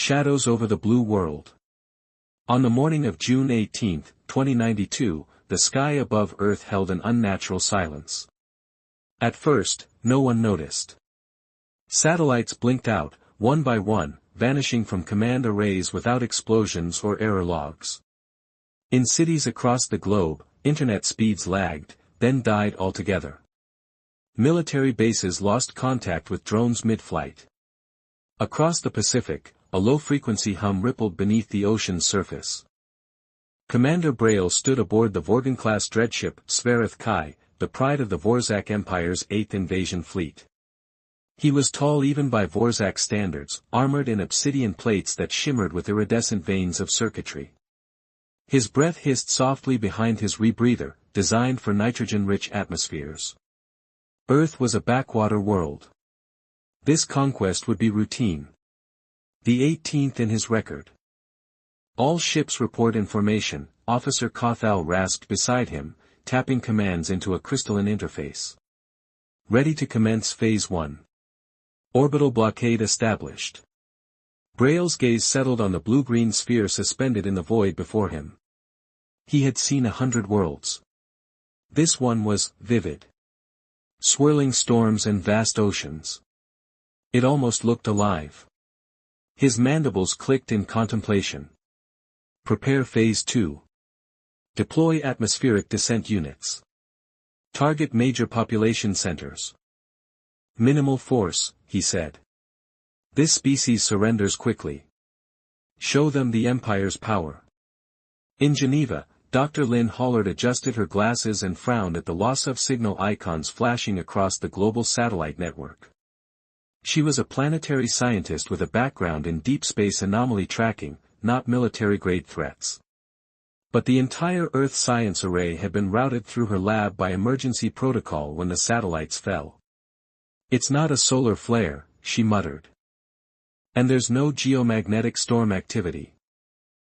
Shadows over the blue world. On the morning of June 18, 2092, the sky above Earth held an unnatural silence. At first, no one noticed. Satellites blinked out, one by one, vanishing from command arrays without explosions or error logs. In cities across the globe, internet speeds lagged, then died altogether. Military bases lost contact with drones mid-flight. Across the Pacific, a low-frequency hum rippled beneath the ocean's surface. Commander Braille stood aboard the Vorgon-class dreadship Svereth Kai, the pride of the Vorzak Empire's 8th invasion fleet. He was tall even by Vorzak standards, armored in obsidian plates that shimmered with iridescent veins of circuitry. His breath hissed softly behind his rebreather, designed for nitrogen-rich atmospheres. Earth was a backwater world. This conquest would be routine. The 18th in his record. All ships report in formation, Officer Kothal rasped beside him, tapping commands into a crystalline interface. Ready to commence Phase 1. Orbital blockade established. Braille's gaze settled on the blue-green sphere suspended in the void before him. He had seen 100 worlds. This one was vivid. Swirling storms and vast oceans. It almost looked alive. His mandibles clicked in contemplation. Prepare Phase 2. Deploy atmospheric descent units. Target major population centers. Minimal force, he said. This species surrenders quickly. Show them the Empire's power. In Geneva, Dr. Lynn Hollard adjusted her glasses and frowned at the loss of signal icons flashing across the global satellite network. She was a planetary scientist with a background in deep space anomaly tracking, not military-grade threats. But the entire Earth science array had been routed through her lab by emergency protocol when the satellites fell. It's not a solar flare, she muttered. And there's no geomagnetic storm activity.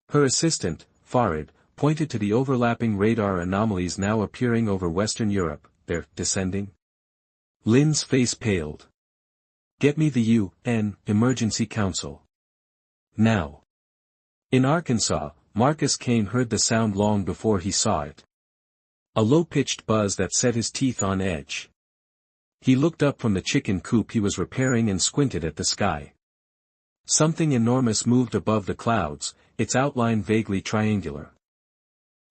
Her assistant, Farid, pointed to the overlapping radar anomalies now appearing over Western Europe. They're descending. Lynn's face paled. Get me the UN Emergency Council. Now. In Arkansas, Marcus Kane heard the sound long before he saw it. A low-pitched buzz that set his teeth on edge. He looked up from the chicken coop he was repairing and squinted at the sky. Something enormous moved above the clouds, its outline vaguely triangular.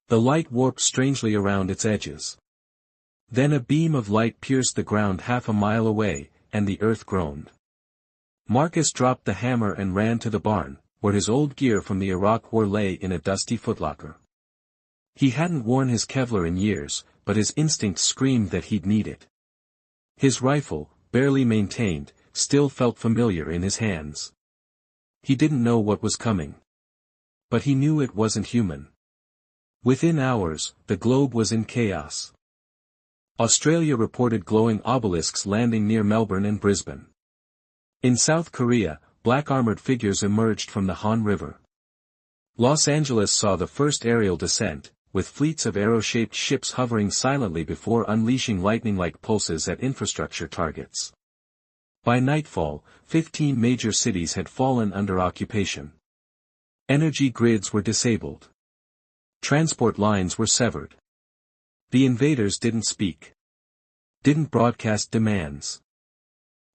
The light warped strangely around its edges. Then a beam of light pierced the ground half a mile away, and the earth groaned. Marcus dropped the hammer and ran to the barn, where his old gear from the Iraq War lay in a dusty footlocker. He hadn't worn his Kevlar in years, but his instincts screamed that he'd need it. His rifle, barely maintained, still felt familiar in his hands. He didn't know what was coming. But he knew it wasn't human. Within hours, the globe was in chaos. Australia reported glowing obelisks landing near Melbourne and Brisbane. In South Korea, black armored figures emerged from the Han River. Los Angeles saw the first aerial descent, with fleets of arrow-shaped ships hovering silently before unleashing lightning-like pulses at infrastructure targets. By nightfall, 15 major cities had fallen under occupation. Energy grids were disabled. Transport lines were severed. The invaders didn't speak. Didn't broadcast demands.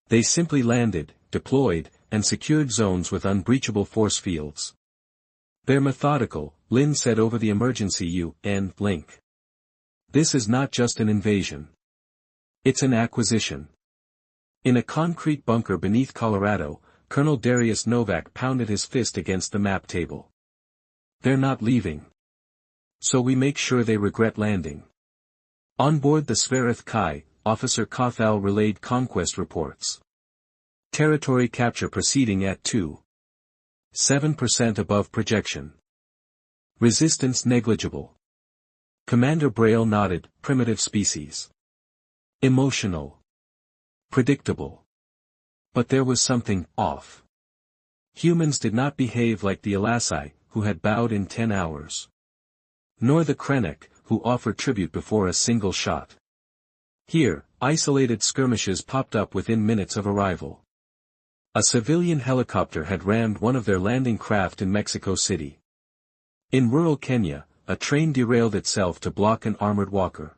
They simply landed, deployed, and secured zones with unbreachable force fields. They're methodical, Lynn said over the emergency UN link. This is not just an invasion. It's an acquisition. In a concrete bunker beneath Colorado, Colonel Darius Novak pounded his fist against the map table. They're not leaving. So we make sure they regret landing. On board the Svereth Kai, Officer Kothal relayed conquest reports. Territory capture proceeding at 2.7% above projection. Resistance negligible. Commander Braille nodded, primitive species. Emotional. Predictable. But there was something off. Humans did not behave like the Alasai, who had bowed in 10 hours. Nor the Krennic, who offered tribute before a single shot. Here, isolated skirmishes popped up within minutes of arrival. A civilian helicopter had rammed one of their landing craft in Mexico City. In rural Kenya, a train derailed itself to block an armored walker.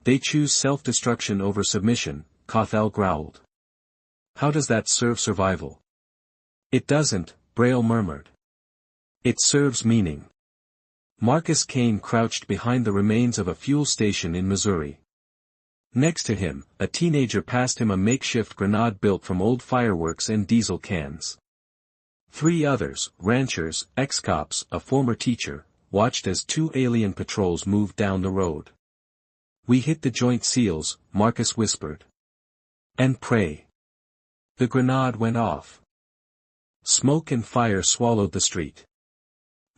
They choose self-destruction over submission, Kothal growled. How does that serve survival? It doesn't, Braille murmured. It serves meaning. Marcus Kane crouched behind the remains of a fuel station in Missouri. Next to him, a teenager passed him a makeshift grenade built from old fireworks and diesel cans. 3 others, ranchers, ex-cops, a former teacher, watched as 2 alien patrols moved down the road. We hit the joint seals, Marcus whispered. And pray. The grenade went off. Smoke and fire swallowed the street.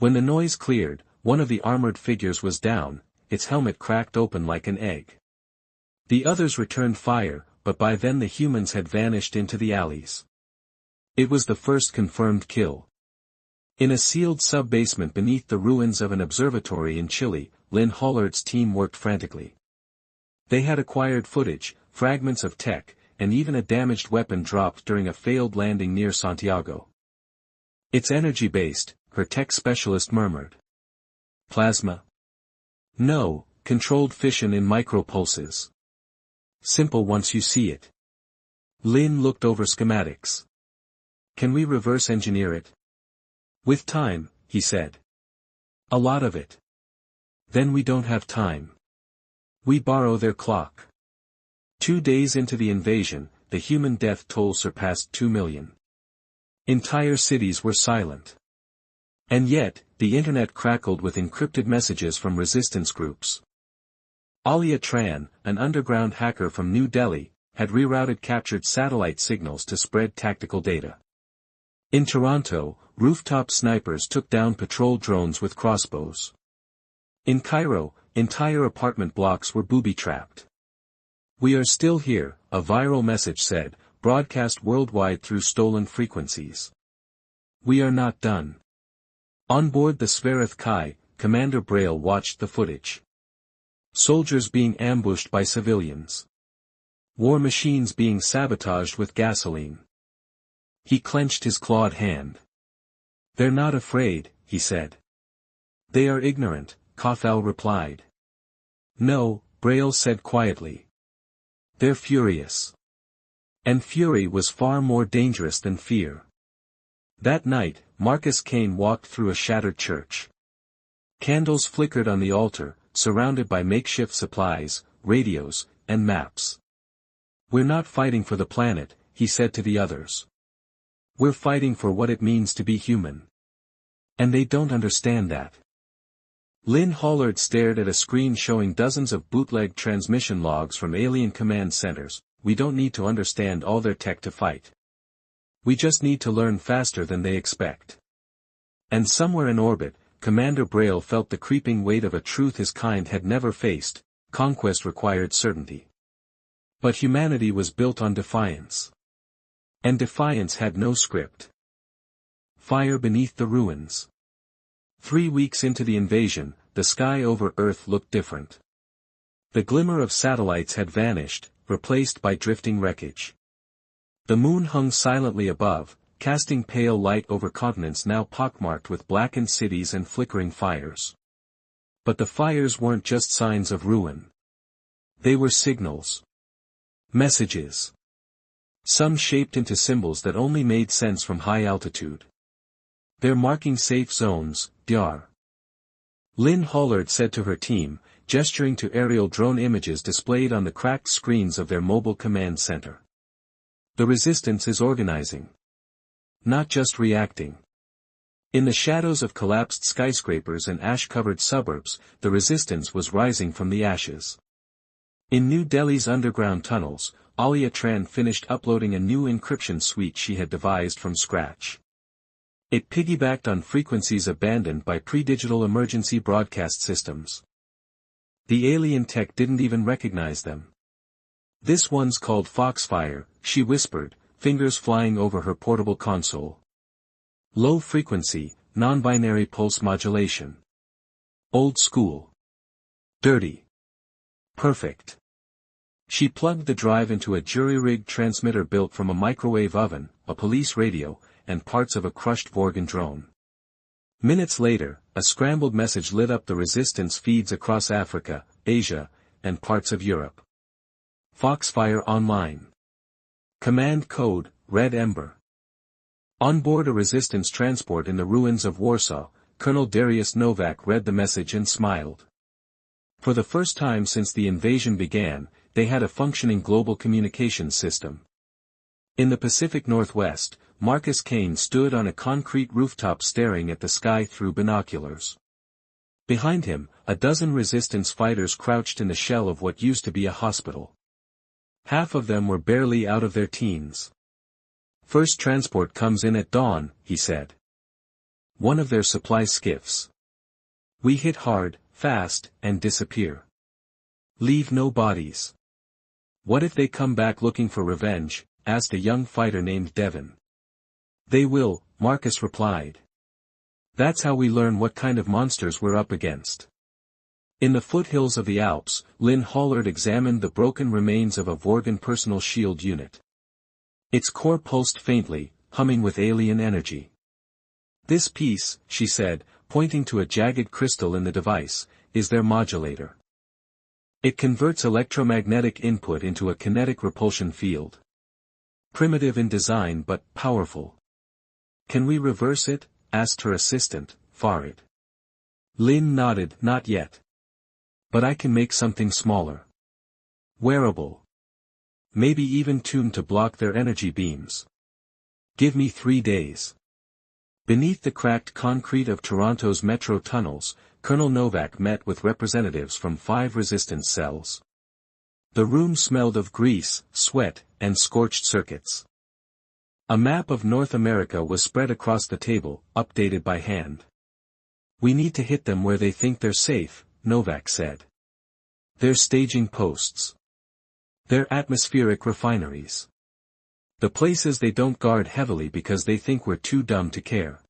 When the noise cleared, one of the armored figures was down, its helmet cracked open like an egg. The others returned fire, but by then the humans had vanished into the alleys. It was the first confirmed kill. In a sealed sub-basement beneath the ruins of an observatory in Chile, Lynn Hollard's team worked frantically. They had acquired footage, fragments of tech, and even a damaged weapon dropped during a failed landing near Santiago. It's energy-based, her tech specialist murmured. Plasma? No, controlled fission in micropulses. Simple once you see it. Lynn looked over schematics. Can we reverse engineer it? With time, he said. A lot of it. Then we don't have time. We borrow their clock. 2 days into the invasion, the human death toll surpassed 2 million. Entire cities were silent. And yet, the internet crackled with encrypted messages from resistance groups. Alia Tran, an underground hacker from New Delhi, had rerouted captured satellite signals to spread tactical data. In Toronto, rooftop snipers took down patrol drones with crossbows. In Cairo, entire apartment blocks were booby-trapped. We are still here, a viral message said, broadcast worldwide through stolen frequencies. We are not done. On board the Sverith Kai, Commander Braille watched the footage. Soldiers being ambushed by civilians. War machines being sabotaged with gasoline. He clenched his clawed hand. They're not afraid, he said. They are ignorant, Kothal replied. No, Braille said quietly. They're furious. And fury was far more dangerous than fear. That night, Marcus Kane walked through a shattered church. Candles flickered on the altar, surrounded by makeshift supplies, radios, and maps. We're not fighting for the planet, he said to the others. We're fighting for what it means to be human. And they don't understand that. Lynn Hollard stared at a screen showing dozens of bootleg transmission logs from alien command centers. We don't need to understand all their tech to fight. We just need to learn faster than they expect. And somewhere in orbit, Commander Braille felt the creeping weight of a truth his kind had never faced: conquest required certainty. But humanity was built on defiance. And defiance had no script. Fire beneath the ruins. 3 weeks into the invasion, the sky over Earth looked different. The glimmer of satellites had vanished, replaced by drifting wreckage. The moon hung silently above, casting pale light over continents now pockmarked with blackened cities and flickering fires. But the fires weren't just signs of ruin. They were signals. Messages. Some shaped into symbols that only made sense from high altitude. They're marking safe zones, Dr. Lynn Hollard said to her team, gesturing to aerial drone images displayed on the cracked screens of their mobile command center. The resistance is organizing. Not just reacting. In the shadows of collapsed skyscrapers and ash-covered suburbs, the resistance was rising from the ashes. In New Delhi's underground tunnels, Alia Tran finished uploading a new encryption suite she had devised from scratch. It piggybacked on frequencies abandoned by pre-digital emergency broadcast systems. The alien tech didn't even recognize them. This one's called Foxfire, she whispered, fingers flying over her portable console. Low frequency, non-binary pulse modulation. Old school. Dirty. Perfect. She plugged the drive into a jury-rigged transmitter built from a microwave oven, a police radio, and parts of a crushed Vorgan drone. Minutes later, a scrambled message lit up the resistance feeds across Africa, Asia, and parts of Europe. Foxfire online. Command code, Red Ember. On board a resistance transport in the ruins of Warsaw, Colonel Darius Novak read the message and smiled. For the first time since the invasion began, they had a functioning global communications system. In the Pacific Northwest, Marcus Kane stood on a concrete rooftop staring at the sky through binoculars. Behind him, a dozen resistance fighters crouched in the shell of what used to be a hospital. Half of them were barely out of their teens. First transport comes in at dawn, he said. One of their supply skiffs. We hit hard, fast, and disappear. Leave no bodies. What if they come back looking for revenge? Asked a young fighter named Devon. They will, Marcus replied. That's how we learn what kind of monsters we're up against. In the foothills of the Alps, Lynn Hollard examined the broken remains of a Vorgan personal shield unit. Its core pulsed faintly, humming with alien energy. This piece, she said, pointing to a jagged crystal in the device, is their modulator. It converts electromagnetic input into a kinetic repulsion field. Primitive in design but powerful. Can we reverse it? Asked her assistant, Farid. Lynn nodded, not yet. But I can make something smaller. Wearable. Maybe even tuned to block their energy beams. Give me 3 days. Beneath the cracked concrete of Toronto's metro tunnels, Colonel Novak met with representatives from 5 resistance cells. The room smelled of grease, sweat, and scorched circuits. A map of North America was spread across the table, updated by hand. We need to hit them where they think they're safe, Novak said. Their staging posts. Their atmospheric refineries. The places they don't guard heavily because they think we're too dumb to care.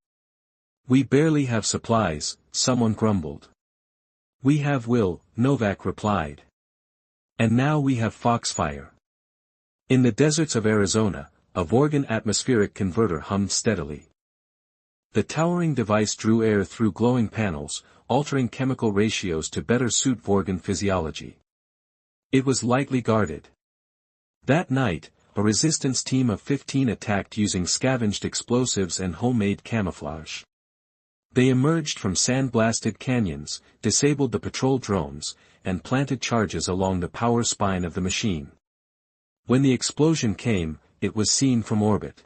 We barely have supplies, someone grumbled. We have will, Novak replied. And now we have Foxfire. In the deserts of Arizona, a Vorgan atmospheric converter hummed steadily. The towering device drew air through glowing panels, altering chemical ratios to better suit Vorgan physiology. It was lightly guarded. That night, a resistance team of 15 attacked using scavenged explosives and homemade camouflage. They emerged from sand-blasted canyons, disabled the patrol drones, and planted charges along the power spine of the machine. When the explosion came, it was seen from orbit.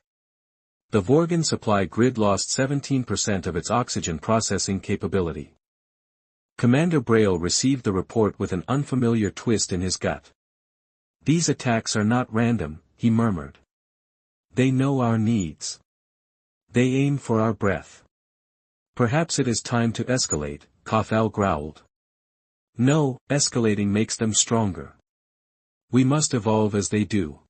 The Vorgan supply grid lost 17% of its oxygen processing capability. Commander Braille received the report with an unfamiliar twist in his gut. These attacks are not random, he murmured. They know our needs. They aim for our breath. Perhaps it is time to escalate, Kothal growled. No, escalating makes them stronger. We must evolve as they do.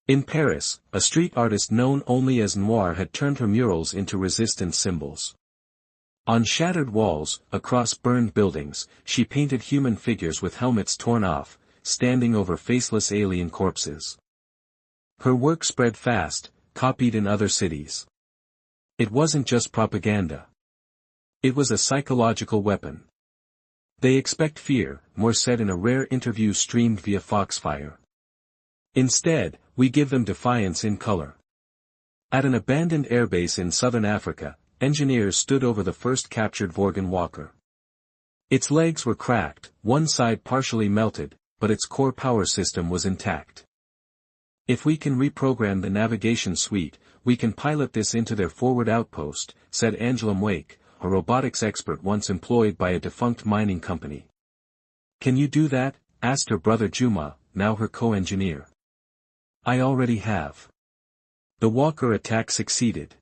In Paris, a street artist known only as Noir had turned her murals into resistance symbols. On shattered walls, across burned buildings, she painted human figures with helmets torn off, standing over faceless alien corpses. Her work spread fast, copied in other cities. It wasn't just propaganda. It was a psychological weapon. They expect fear, Moore said in a rare interview streamed via Foxfire. Instead, we give them defiance in color. At an abandoned airbase in southern Africa, engineers stood over the first captured Vorgan walker. Its legs were cracked, one side partially melted, but its core power system was intact. If we can reprogram the navigation suite, we can pilot this into their forward outpost, said Angela Mwake, a robotics expert once employed by a defunct mining company. Can you do that? Asked her brother Juma, now her co-engineer. I already have. The walker attack succeeded.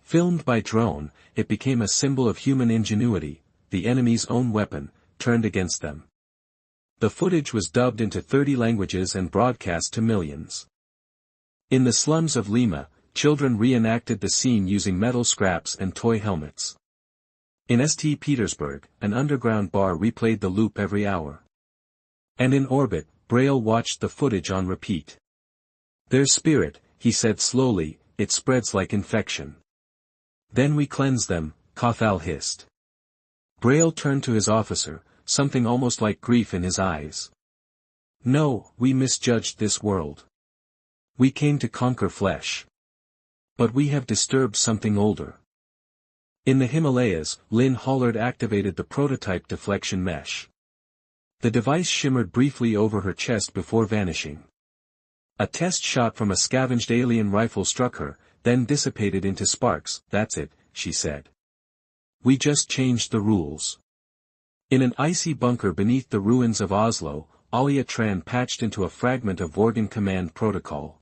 Filmed by drone, it became a symbol of human ingenuity, the enemy's own weapon, turned against them. The footage was dubbed into 30 languages and broadcast to millions. In the slums of Lima, children reenacted the scene using metal scraps and toy helmets. In St. Petersburg, an underground bar replayed the loop every hour. And in orbit, Braille watched the footage on repeat. Their spirit, he said slowly, it spreads like infection. Then we cleanse them, Kothal hissed. Braille turned to his officer, something almost like grief in his eyes. No, we misjudged this world. We came to conquer flesh. But we have disturbed something older. In the Himalayas, Lynn Hollard activated the prototype deflection mesh. The device shimmered briefly over her chest before vanishing. A test shot from a scavenged alien rifle struck her, then dissipated into sparks. That's it, she said. We just changed the rules. In an icy bunker beneath the ruins of Oslo, Alia Tran patched into a fragment of Vorgan command protocol.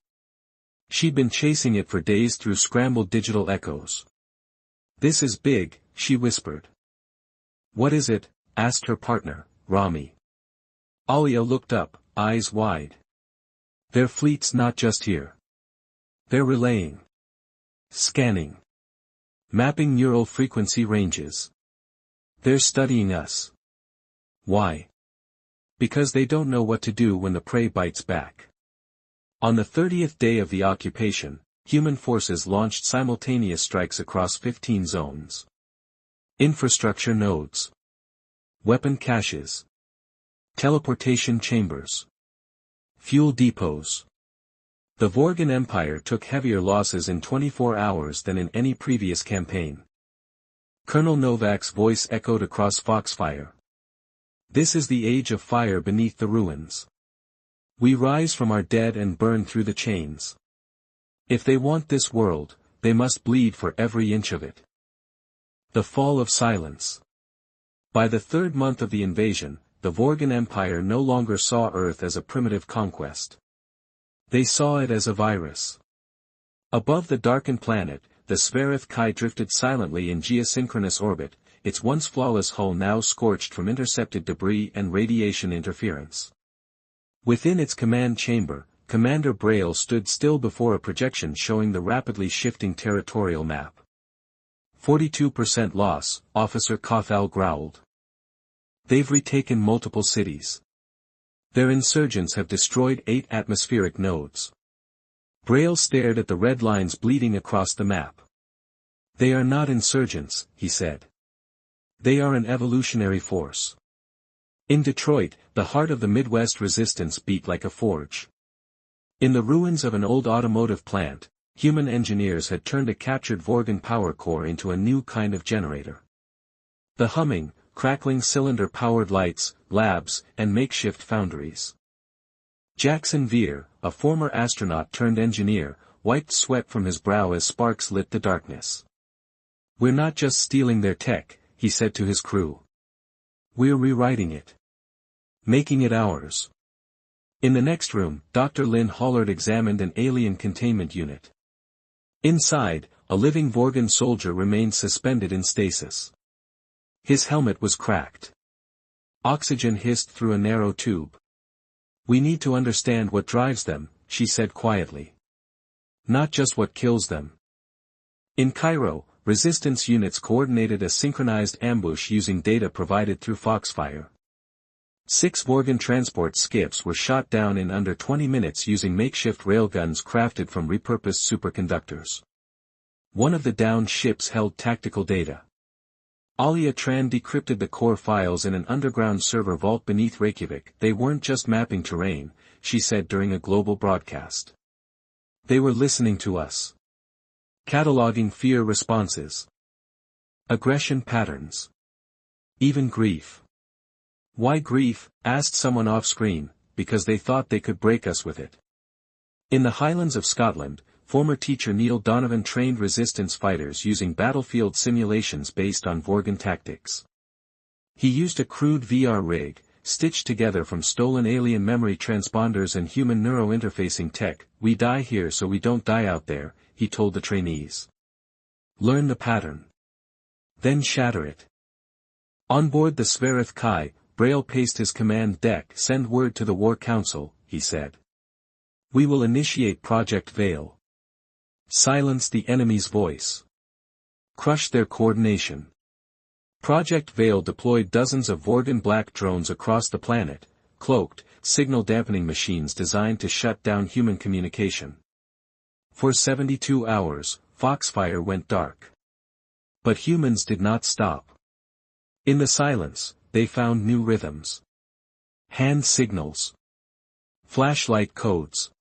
She'd been chasing it for days through scrambled digital echoes. This is big, she whispered. What is it? Asked her partner, Rami. Alia looked up, eyes wide. Their fleet's not just here. They're relaying. Scanning. Mapping neural frequency ranges. They're studying us. Why? Because they don't know what to do when the prey bites back. On the 30th day of the occupation, human forces launched simultaneous strikes across 15 zones. Infrastructure nodes. Weapon caches. Teleportation chambers. Fuel depots. The Vorgan Empire took heavier losses in 24 hours than in any previous campaign. Colonel Novak's voice echoed across Foxfire. This is the age of fire beneath the ruins. We rise from our dead and burn through the chains. If they want this world, they must bleed for every inch of it. The fall of silence. By the third month of the invasion, the Vorgan Empire no longer saw Earth as a primitive conquest. They saw it as a virus. Above the darkened planet, the Svarith Kai drifted silently in geosynchronous orbit, its once flawless hull now scorched from intercepted debris and radiation interference. Within its command chamber, Commander Braille stood still before a projection showing the rapidly shifting territorial map. 42% loss, Officer Kothal growled. They've retaken multiple cities. Their insurgents have destroyed 8 atmospheric nodes. Braille stared at the red lines bleeding across the map. They are not insurgents, he said. They are an evolutionary force. In Detroit, the heart of the Midwest resistance beat like a forge. In the ruins of an old automotive plant, human engineers had turned a captured Vorgan power core into a new kind of generator. The humming, crackling cylinder-powered lights, labs, and makeshift foundries. Jackson Veer, a former astronaut-turned-engineer, wiped sweat from his brow as sparks lit the darkness. We're not just stealing their tech, he said to his crew. We're rewriting it. Making it ours. In the next room, Dr. Lynn Hollard examined an alien containment unit. Inside, a living Vorgan soldier remained suspended in stasis. His helmet was cracked. Oxygen hissed through a narrow tube. We need to understand what drives them, she said quietly. Not just what kills them. In Cairo, resistance units coordinated a synchronized ambush using data provided through Foxfire. 6 Vorgan transport skiffs were shot down in under 20 minutes using makeshift railguns crafted from repurposed superconductors. One of the downed ships held tactical data. Alia Tran decrypted the core files in an underground server vault beneath Reykjavik. They weren't just mapping terrain, she said during a global broadcast. They were listening to us. Cataloging fear responses. Aggression patterns. Even grief. Why grief? Asked someone off-screen, because they thought they could break us with it. In the Highlands of Scotland, former teacher Neil Donovan trained resistance fighters using battlefield simulations based on Vorgan tactics. He used a crude VR rig, stitched together from stolen alien memory transponders and human neurointerfacing tech. We die here so we don't die out there, he told the trainees. Learn the pattern. Then shatter it. On board the Svarith Kai, Braille paced his command deck. Send word to the War Council, he said. We will initiate Project Veil. Silence the enemy's voice. Crush their coordination. Project Veil deployed dozens of Vorgan black drones across the planet, cloaked, signal-dampening machines designed to shut down human communication. For 72 hours, Foxfire went dark. But humans did not stop. In the silence, they found new rhythms. Hand signals. Flashlight codes.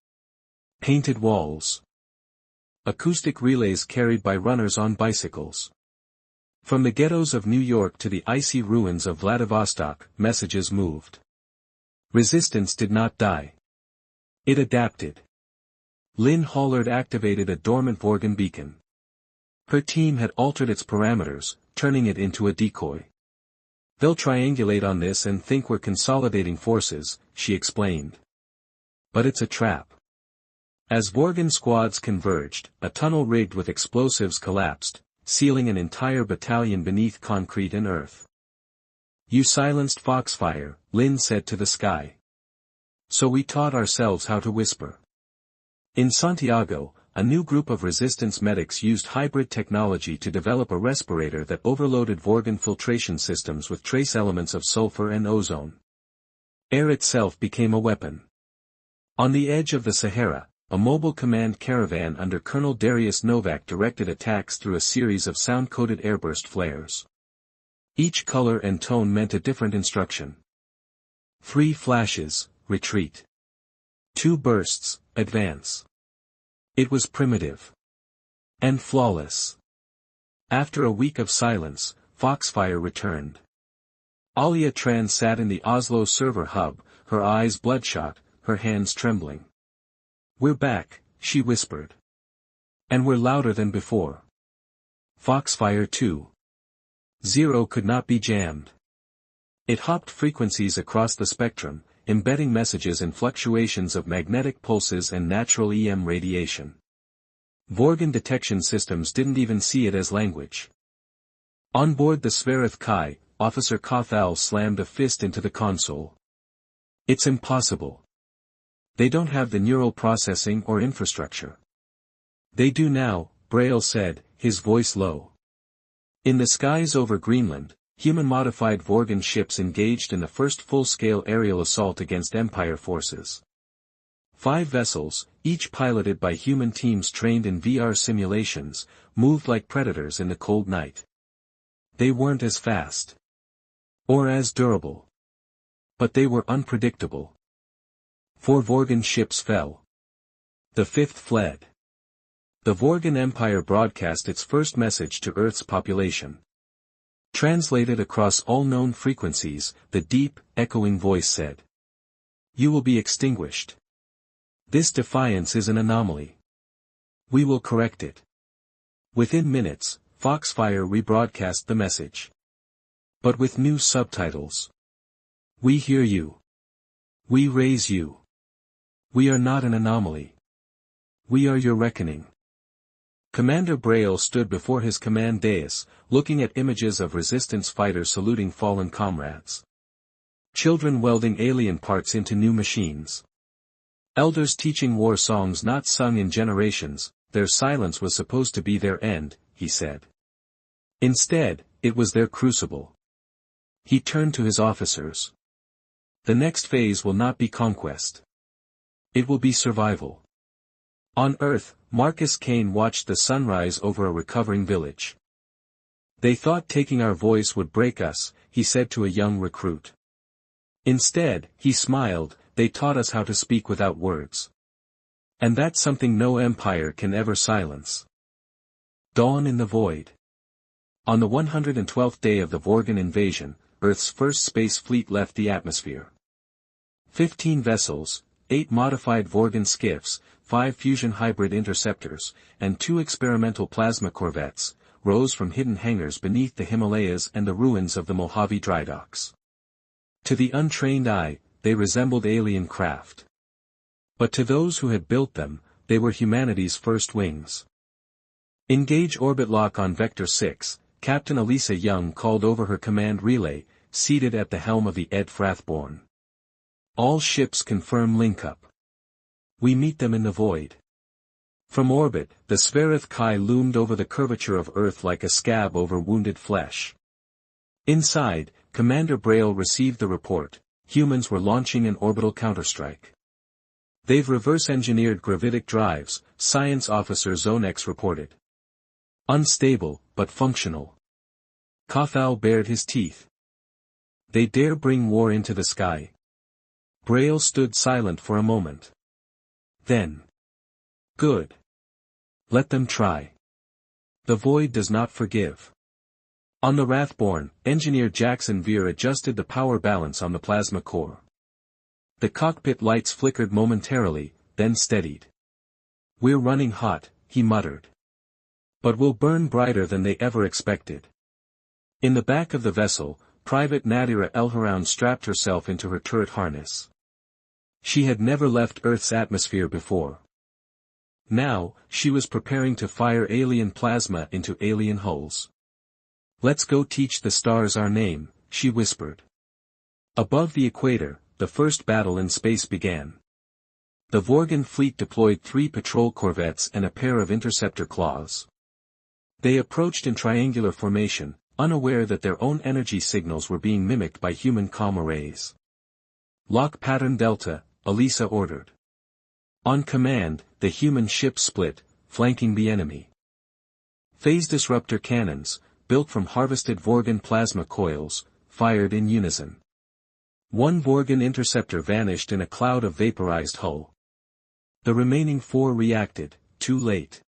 Painted walls. Acoustic relays carried by runners on bicycles. From the ghettos of New York to the icy ruins of Vladivostok, messages moved. Resistance did not die. It adapted. Lynn Hollard activated a dormant Vorgan beacon. Her team had altered its parameters, turning it into a decoy. They'll triangulate on this and think we're consolidating forces, she explained. But it's a trap. As Vorgan squads converged, a tunnel rigged with explosives collapsed, sealing an entire battalion beneath concrete and earth. You silenced Foxfire, Lynn said to the sky. So we taught ourselves how to whisper. In Santiago, a new group of resistance medics used hybrid technology to develop a respirator that overloaded Vorgan filtration systems with trace elements of sulfur and ozone. Air itself became a weapon. On the edge of the Sahara, a mobile command caravan under Colonel Darius Novak directed attacks through a series of sound-coded airburst flares. Each color and tone meant a different instruction. 3 flashes, retreat. 2 bursts, advance. It was primitive. And flawless. After a week of silence, Foxfire returned. Alia Tran sat in the Oslo server hub, her eyes bloodshot, her hands trembling. We're back, she whispered. And we're louder than before. Foxfire 2.0 could not be jammed. It hopped frequencies across the spectrum, embedding messages in fluctuations of magnetic pulses and natural EM radiation. Vorgan detection systems didn't even see it as language. On board the Sverith Kai, Officer Kothal slammed a fist into the console. It's impossible. They don't have the neural processing or infrastructure. They do now, Braille said, his voice low. In the skies over Greenland, human-modified Vorgan ships engaged in the first full-scale aerial assault against Empire forces. 5 vessels, each piloted by human teams trained in VR simulations, moved like predators in the cold night. They weren't as fast. Or as durable. But they were unpredictable. 4 Vorgan ships fell. The 5th fled. The Vorgan Empire broadcast its first message to Earth's population. Translated across all known frequencies, the deep, echoing voice said. You will be extinguished. This defiance is an anomaly. We will correct it. Within minutes, Foxfire rebroadcast the message. But with new subtitles. We hear you. We raise you. We are not an anomaly. We are your reckoning. Commander Braille stood before his command dais, looking at images of resistance fighters saluting fallen comrades. Children welding alien parts into new machines. Elders teaching war songs not sung in generations. Their silence was supposed to be their end, he said. Instead, it was their crucible. He turned to his officers. The next phase will not be conquest. It will be survival. On Earth, Marcus Kane watched the sunrise over a recovering village. They thought taking our voice would break us, he said to a young recruit. Instead, he smiled, they taught us how to speak without words. And that's something no empire can ever silence. Dawn in the void. On the 112th day of the Vorgan invasion, Earth's first space fleet left the atmosphere. 15 vessels, 8 modified Vorgan skiffs, 5 fusion hybrid interceptors, and 2 experimental plasma corvettes, rose from hidden hangars beneath the Himalayas and the ruins of the Mojave dry docks. To the untrained eye, they resembled alien craft. But to those who had built them, they were humanity's first wings. Engage orbit lock on Vector 6, Captain Elisa Young called over her command relay, seated at the helm of the Ed Frathborn. All ships confirm link-up. We meet them in the void. From orbit, the Sverith Kai loomed over the curvature of Earth like a scab over wounded flesh. Inside, Commander Braille received the report, humans were launching an orbital counterstrike. They've reverse-engineered gravitic drives, Science Officer Zonex reported. Unstable, but functional. Kothal bared his teeth. They dare bring war into the sky. Braille stood silent for a moment. Then. Good. Let them try. The void does not forgive. On the Wrathborn, Engineer Jackson Veer adjusted the power balance on the plasma core. The cockpit lights flickered momentarily, then steadied. We're running hot, he muttered. But we'll burn brighter than they ever expected. In the back of the vessel, Private Nadira Elharoun strapped herself into her turret harness. She had never left Earth's atmosphere before. Now, she was preparing to fire alien plasma into alien hulls. Let's go teach the stars our name, she whispered. Above the equator, the first battle in space began. The Vorgan fleet deployed 3 patrol corvettes and a pair of interceptor claws. They approached in triangular formation, unaware that their own energy signals were being mimicked by human comm arrays. Lock pattern Delta, Elisa ordered. On command, the human ship split, flanking the enemy. Phase disruptor cannons, built from harvested Vorgan plasma coils, fired in unison. One Vorgan interceptor vanished in a cloud of vaporized hull. The remaining 4 reacted, too late.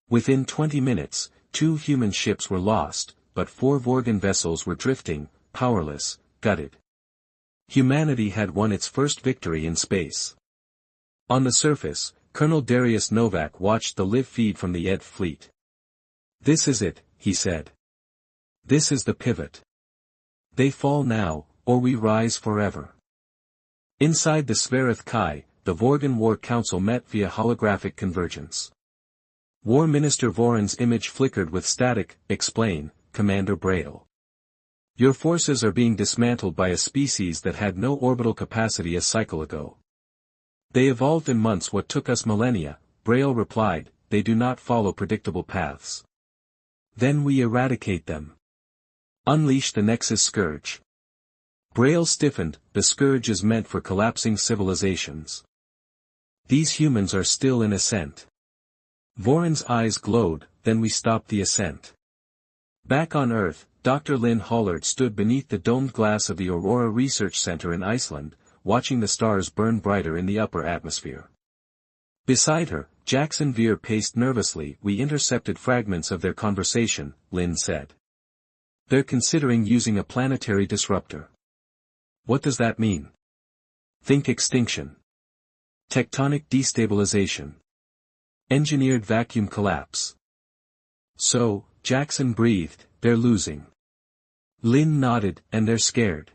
Within 20 minutes, 2 human ships were lost, but 4 Vorgan vessels were drifting, powerless, gutted. Humanity had won its first victory in space. On the surface, Colonel Darius Novak watched the live feed from the ED fleet. This is it, he said. This is the pivot. They fall now, or we rise forever. Inside the Sverith Kai, the Vorgan War Council met via holographic convergence. War Minister Voran's image flickered with static. Explain, Commander Braille. Your forces are being dismantled by a species that had no orbital capacity a cycle ago. They evolved in months what took us millennia, Braille replied. They do not follow predictable paths. Then we eradicate them. Unleash the Nexus Scourge. Braille stiffened. The Scourge is meant for collapsing civilizations. These humans are still in ascent. Voran's eyes glowed. Then we stop the ascent. Back on Earth, Dr. Lynn Hollard stood beneath the domed glass of the Aurora Research Center in Iceland, watching the stars burn brighter in the upper atmosphere. Beside her, Jackson Veer paced nervously. We intercepted fragments of their conversation, Lynn said. They're considering using a planetary disruptor. What does that mean? Think extinction. Tectonic destabilization. Engineered vacuum collapse. So, Jackson breathed, they're losing. Lynn nodded, and they're scared.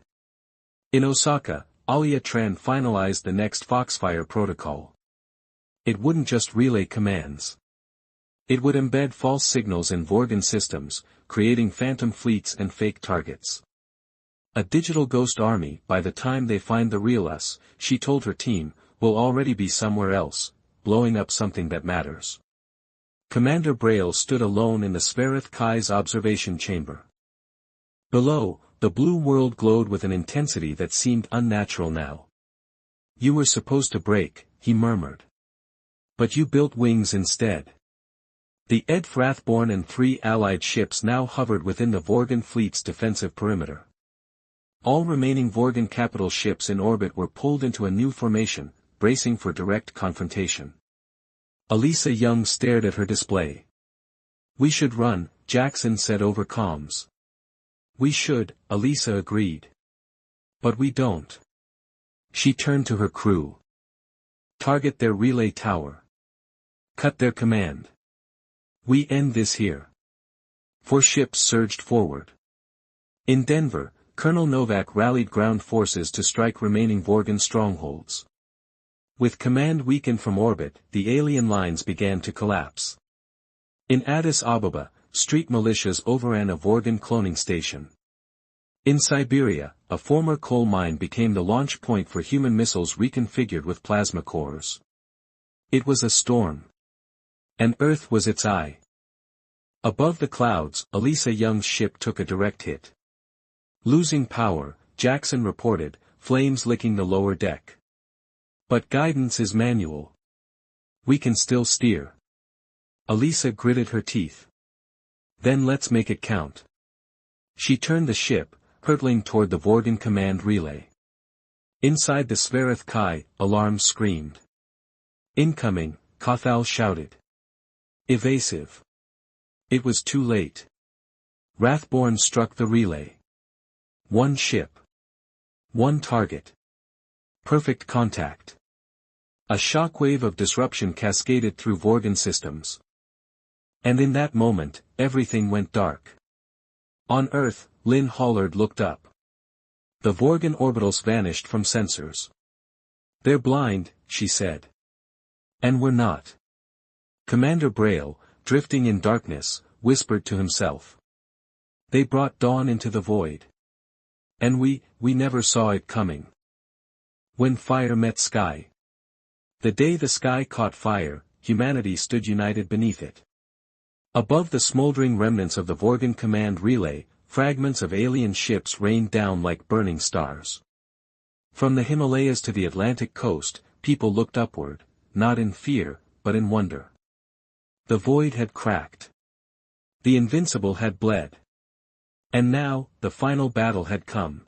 In Osaka, Alia Tran finalized the next Foxfire protocol. It wouldn't just relay commands. It would embed false signals in Vorgan systems, creating phantom fleets and fake targets. A digital ghost army. By the time they find the real us, she told her team, will already be somewhere else, blowing up something that matters. Commander Braille stood alone in the Sverith Kai's observation chamber. Below, the blue world glowed with an intensity that seemed unnatural now. You were supposed to break, he murmured. But you built wings instead. The Ed Wrathborn and 3 allied ships now hovered within the Vorgan fleet's defensive perimeter. All remaining Vorgan capital ships in orbit were pulled into a new formation, bracing for direct confrontation. Elisa Young stared at her display. We should run, Jackson said over comms. We should, Elisa agreed. But we don't. She turned to her crew. Target their relay tower. Cut their command. We end this here. 4 ships surged forward. In Denver, Colonel Novak rallied ground forces to strike remaining Vorgan strongholds. With command weakened from orbit, the alien lines began to collapse. In Addis Ababa, street militias overran a Vorgan cloning station. In Siberia, a former coal mine became the launch point for human missiles reconfigured with plasma cores. It was a storm. And Earth was its eye. Above the clouds, Elisa Young's ship took a direct hit. Losing power, Jackson reported, flames licking the lower deck. But guidance is manual. We can still steer. Elisa gritted her teeth. Then let's make it count. She turned the ship, hurtling toward the Vorgan command relay. Inside the Sverith Kai, alarms screamed. Incoming, Kothal shouted. Evasive. It was too late. Wrathborn struck the relay. One ship. One target. Perfect contact. A shockwave of disruption cascaded through Vorgan systems. And in that moment, everything went dark. On Earth, Lynn Hollard looked up. The Vorgan orbitals vanished from sensors. They're blind, she said. And we're not. Commander Braille, drifting in darkness, whispered to himself. They brought dawn into the void. And we never saw it coming. When fire met sky. The day the sky caught fire, humanity stood united beneath it. Above the smoldering remnants of the Vorgan command relay, fragments of alien ships rained down like burning stars. From the Himalayas to the Atlantic coast, people looked upward, not in fear, but in wonder. The void had cracked. The invincible had bled. And now, the final battle had come.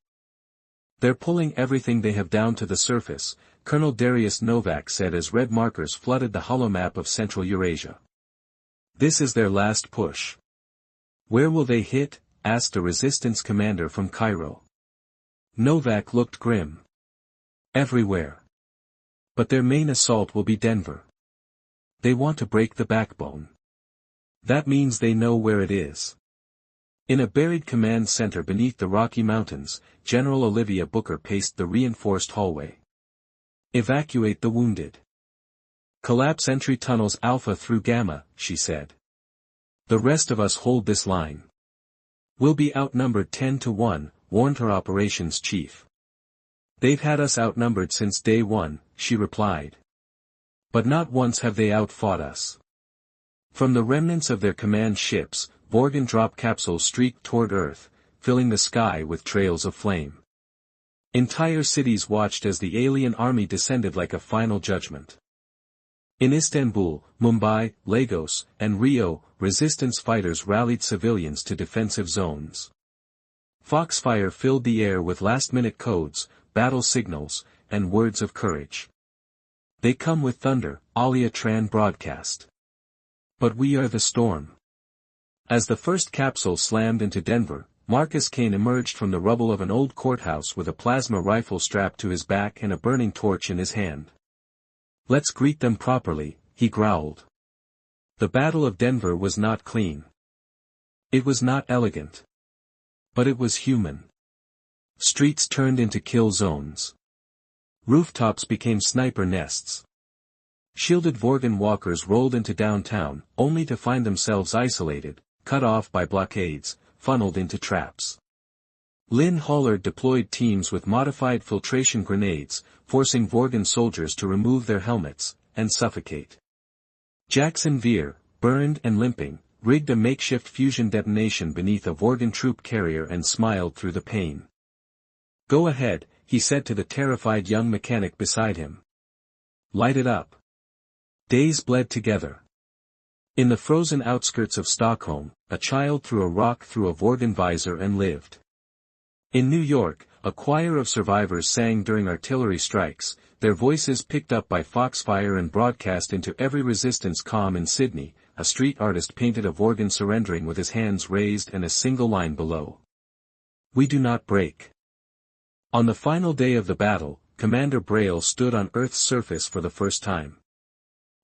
They're pulling everything they have down to the surface, Colonel Darius Novak said as red markers flooded the holomap of Central Eurasia. This is their last push. Where will they hit? Asked a resistance commander from Cairo. Novak looked grim. Everywhere. But their main assault will be Denver. They want to break the backbone. That means they know where it is. In a buried command center beneath the Rocky Mountains, General Olivia Booker paced the reinforced hallway. Evacuate the wounded. Collapse entry tunnels Alpha through Gamma, she said. The rest of us hold this line. We'll be outnumbered 10-1, warned her operations chief. They've had us outnumbered since day one, she replied. But not once have they outfought us. From the remnants of their command ships, Vorgan drop capsules streaked toward Earth, filling the sky with trails of flame. Entire cities watched as the alien army descended like a final judgment. In Istanbul, Mumbai, Lagos, and Rio, resistance fighters rallied civilians to defensive zones. Foxfire filled the air with last-minute codes, battle signals, and words of courage. They come with thunder, Alia Tran broadcast. But we are the storm. As the first capsule slammed into Denver, Marcus Kane emerged from the rubble of an old courthouse with a plasma rifle strapped to his back and a burning torch in his hand. Let's greet them properly, he growled. The Battle of Denver was not clean. It was not elegant. But it was human. Streets turned into kill zones. Rooftops became sniper nests. Shielded Vorgan walkers rolled into downtown, only to find themselves isolated, cut off by blockades, funneled into traps. Lynn Hollard deployed teams with modified filtration grenades, forcing Vorgan soldiers to remove their helmets, and suffocate. Jackson Veer, burned and limping, rigged a makeshift fusion detonation beneath a Vorgan troop carrier and smiled through the pain. Go ahead, he said to the terrified young mechanic beside him. Light it up. Days bled together. In the frozen outskirts of Stockholm, a child threw a rock through a Vorgan visor and lived. In New York, a choir of survivors sang during artillery strikes, their voices picked up by Foxfire and broadcast into every resistance comm in Sydney. A street artist painted a Vorgan surrendering with his hands raised and a single line below. We do not break. On the final day of the battle, Commander Braille stood on Earth's surface for the first time.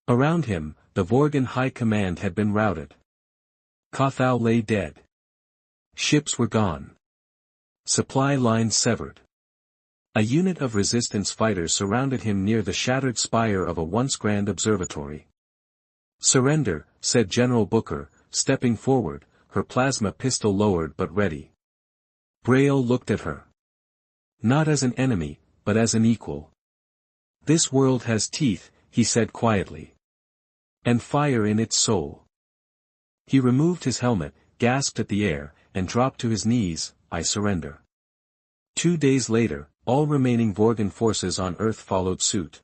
Around him, the Vorgan High Command had been routed. Kothal lay dead. Ships were gone. Supply lines severed. A unit of resistance fighters surrounded him near the shattered spire of a once grand observatory. Surrender, said General Booker, stepping forward, her plasma pistol lowered but ready. Braille looked at her. Not as an enemy, but as an equal. This world has teeth, he said quietly. And fire in its soul. He removed his helmet, gasped at the air, and dropped to his knees. I surrender. 2 days later, all remaining Vorgan forces on Earth followed suit.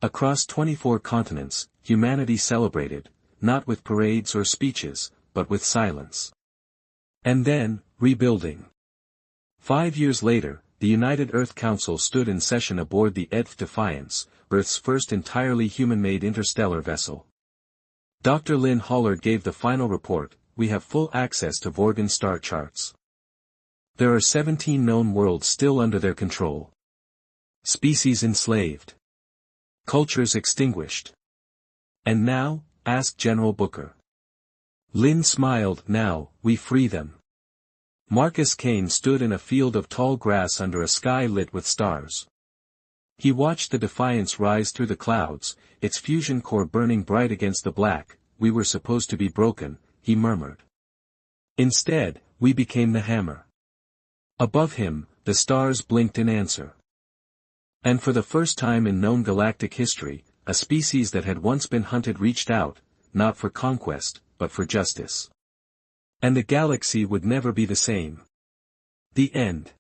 Across 24 continents, humanity celebrated, not with parades or speeches, but with silence. And then, rebuilding. 5 years later, the United Earth Council stood in session aboard the HFY Defiance, Earth's first entirely human-made interstellar vessel. Dr. Lynn Haller gave the final report: "We have full access to Vorgan star charts. There are 17 known worlds still under their control. Species enslaved. Cultures extinguished. And now?" asked General Booker. Lynn smiled. "Now, we free them." Marcus Kane stood in a field of tall grass under a sky lit with stars. He watched the Defiance rise through the clouds, its fusion core burning bright against the black. "We were supposed to be broken," he murmured. "Instead, we became the hammer." Above him, the stars blinked in answer. And for the first time in known galactic history, a species that had once been hunted reached out, not for conquest, but for justice. And the galaxy would never be the same. The end.